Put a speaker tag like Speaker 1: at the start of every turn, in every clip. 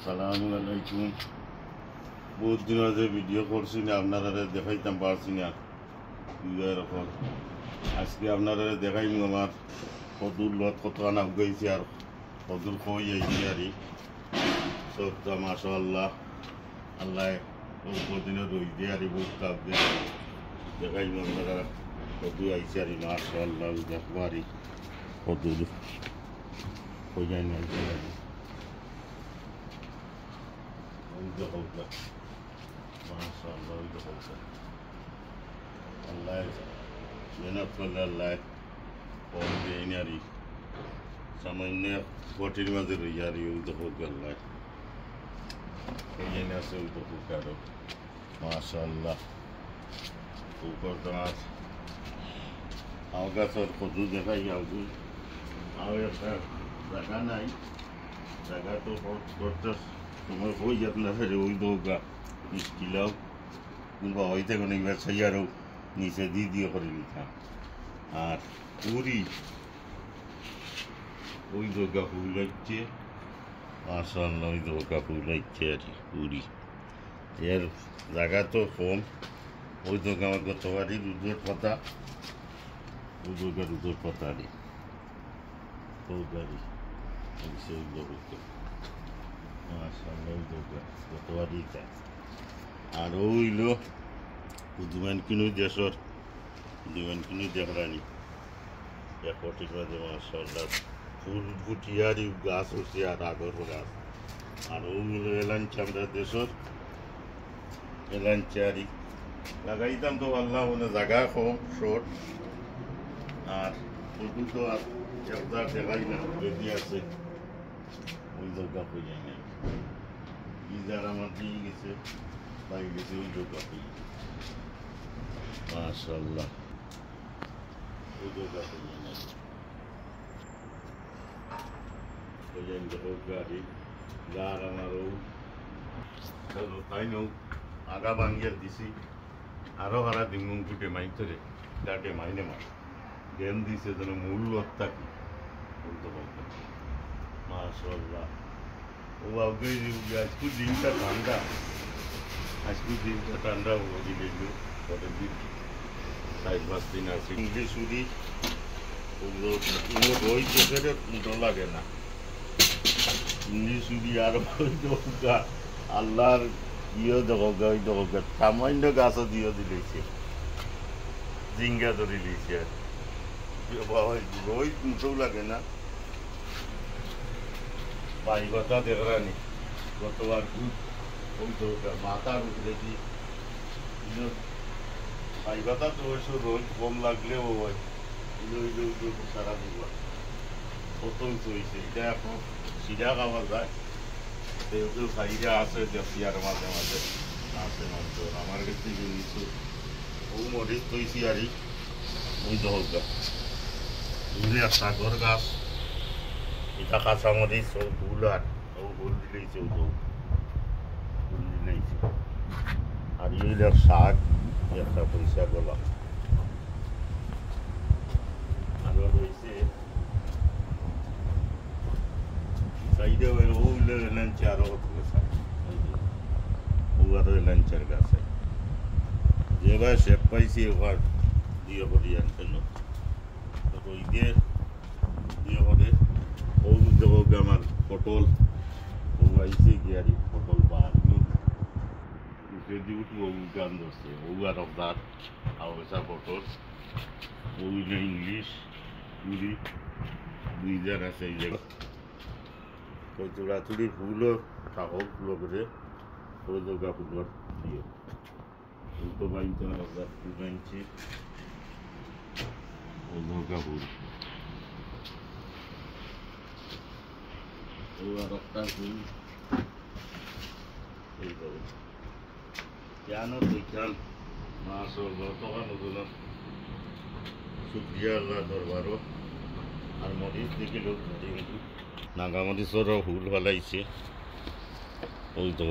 Speaker 1: আসসালামু আলাইকুম। বহুত দিন আগে ভিডিও করছি না, আপনারা দেখাইতাম পারছি না এরকম। আজকে আপনারা দেখাইম আমার কদুর লত কত আনা উগাইছে আর কদুর কই আইছি আর সবটা মাশাআল্লাহ। আল্লাহ দিনে রই দিয়ে আর বহুত কাপ দিয়ে দেখাইম আপনারা কদু আইছে আর মাশাআল্লাহ দেখবারি কদুর কই যাই না মাশাআল্লাহ আল্লাহ মেহনত করলে আল্লাহ কম দেয়নি আর সামান্য বটির মাঝে রইয়া আর ওই তো হোক আল্লাহ এই জন্য আছে ওই তো হোক আরো মাশাআল্লাহ উপর তোমার আও গাছের কদু দেখাই আগুন আও একটা জায়গা নাই, জায়গা তো করতে সময় হয়ে যাত না ফেরে ওই দৌগা মিষ্টিলাও কিংবা হইতে কোনো এবার সাইয়ারও নিচে দিয়ে করে নিতাম। আর পুরি ওই দৌগা ফুল হচ্ছে মাশাআল্লাহ, ওই দৌগা ফুল হচ্ছে আর পুরি এর জায়গা তো কম। ওই দৌগা আমার গতবারই দুধের পাতা, ওই দৌগা দুধের পাতা রে দৌগারি সেই দৌগা মাশাআল্লাহ ওই দৌগা গতবারই তা। আর ওইল দুমান কিনু দেশর দুমান কিনু দেখরানি এক কোটির মাঝে মাশাআল্লাহ ফুল ফুটিয়ারি গাছ হচ্ছে আর আগর গাছ। আর ওইগুলো এলাঞ্চি আমরা দেশর এলাঞ্চারি লাগাইতাম তো আল্লাহ মানে জায়গা কম শর্ট আর ফুল তো আর একবার দেখাই না রেডি আছে ওই দরকার হয়ে যায় না ইজার আমার দিয়ে গেছে পাই গেছে ওই দরকার হয়ে মাশাআল্লাহ ওই দরকার হয়ে যায় না ওই যায় দেখো গাড়ি গার আমারও তাই নৌ আগা বাঙ্গিয়ে দিছি আরো হারা দিমুন ফুটে মাইতরে গাটে মাইনে মার জ্ঞান দিছে যেন মূল লত্তা কি বলতে বলতে মাশাআল্লাহ। ও আগে আজকে দিনটা ঠান্ডা, আজকে দিনটা ঠান্ডা ওই দিল পরের দিন 4-5 দিন আছে ইংলিশ উড়ি ওগুলো রই চোখের উল্টো লাগে না ইংলিশ উড়ি আর ওই দোকা আল্লাহর ইয়ে দোকা ওই দোকা সামান্য গাছও দিয়ে দিলেছে জিঙ্গা ধরে দিয়েছে আর রই উল্টো লাগে না। পাই কথা দেখরানি গতবার ওই দরকার মাথার উপরে কি পাই কথা তো ওই রোজ কম লাগলেও হয় সারা দিব কত হয়েছে এটা এখন সিধা খাওয়া যায় কেউ সাইডে আছে দেশিয়ার মাঝে মাঝে আছে মাঝে আমার কাছে নিচ্ছু ও মরিচ তৈছি আর ওই দরকার বুঝলি আর সাগর গাছ এটা কাঁচামরিচ ও ফুল আর ও ফুল দিলেইছে ও ফুল দিলেইছে আর এইটার শাক একটা পয়সা গোলাপ আরো রয়েছে সাইডে ওগুলো এলাঞ্চি আরো ও আরো এলাঞ্চার গাছ যেবার শেপ পাইছি ওবার দিয়ে করি আনছিল ওই দিয়ে দিয়ে করে ও দেখো আমার পটল ও আইসে গিয়ারি পটল বাহান্ন উঠে উঠবো গান ধরছে ও আর অবদার আওসা পটল ওইলে ইংলিশ পুরি 2 আছে এই জায়গা ওই চূড়াচুড়ি ফুলও থাকক ফুলো করে ওই দরগা ফুলর দিয়ে উল্টো বাইতে অবদার ফুল বানছি ওই দরগা ফুল ও আর একটা ফুল এই করো কেন বিজ্ঞান মাশাআল্লাহ তখন ওগুলো শুক্রিয়া আল্লাহ দরবারও। আর মরিচ দেখি লোক কিন্তু নাগামরিচেরও ফুল ফেলাইছে ওই তো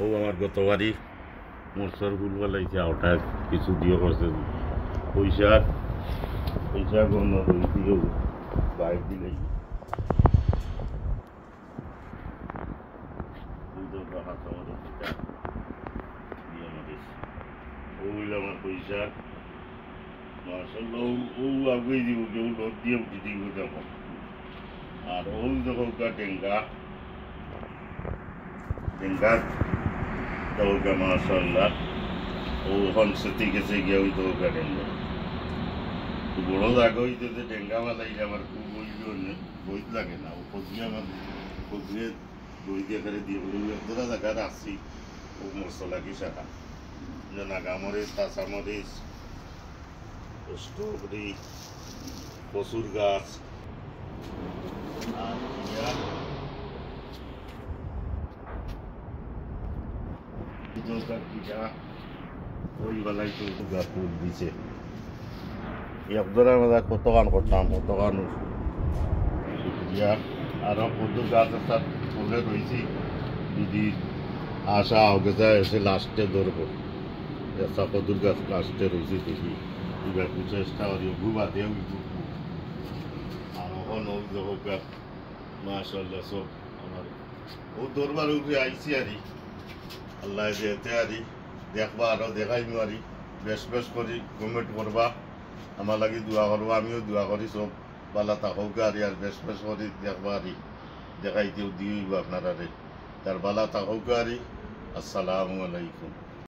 Speaker 1: ও আমার গতবারই মরচর ফুল ফেলাইছে ওটা কিছু দিয়ে করছে পয়সা পয়সা কোনো দিয়েও বাইর দিলেই শাক মাশাআল্লাহ ও আগুই দিব কেউ রোদ দিয়ে উঠে দিব দেখো আর ও দেখো টেঙ্গা টেঙ্গা দৌকা মাশাআল্লাহ ও হনসতি গেছে গিয়ে ওই দৌকা টেঙ্গা বড় জায়গা হইতে যে টেঙ্গা বালাই আমার খুব বই লাগে না ও কচুয়া আমার কচুয়ে দই দিয়ে করে দিয়ে বলে একদরা জায়গা আসছি ও মশলা কি শাখা নাগামরিচ কাঁচামরিচ স্ট্রবেরি কচুর গাছ আর ওই বেলায় তো গাছ ফুল দিছে একজনের মধ্যে কত গান করতাম কত গান আরো কত গাছ একটা ফুলে রয়েছি যদি আশা আগে যায় এসে লাস্টে ধরবো একটা কদুর গাছ লাস্টে রয়েছে দেখি এবার চেষ্টা করি ঘুবা দেও আর ওখানে গাছ মাশাআল্লাহ সব আমার ও দরবার উপরে আইসি আরি আল্লাহ যেতে আরি দেখবা আরো দেখাইমু আরি বেশ বেশ করি কমেন্ট করবা আমার লাগি দোয়া করবা আমিও দোয়া করি সব বালা থাকুক আর বেশ বেশ করি দেখবা আরি দেখাইতেও দিইব আপনারা তার বালা থাকুক আরি আসসালামু আলাইকুম।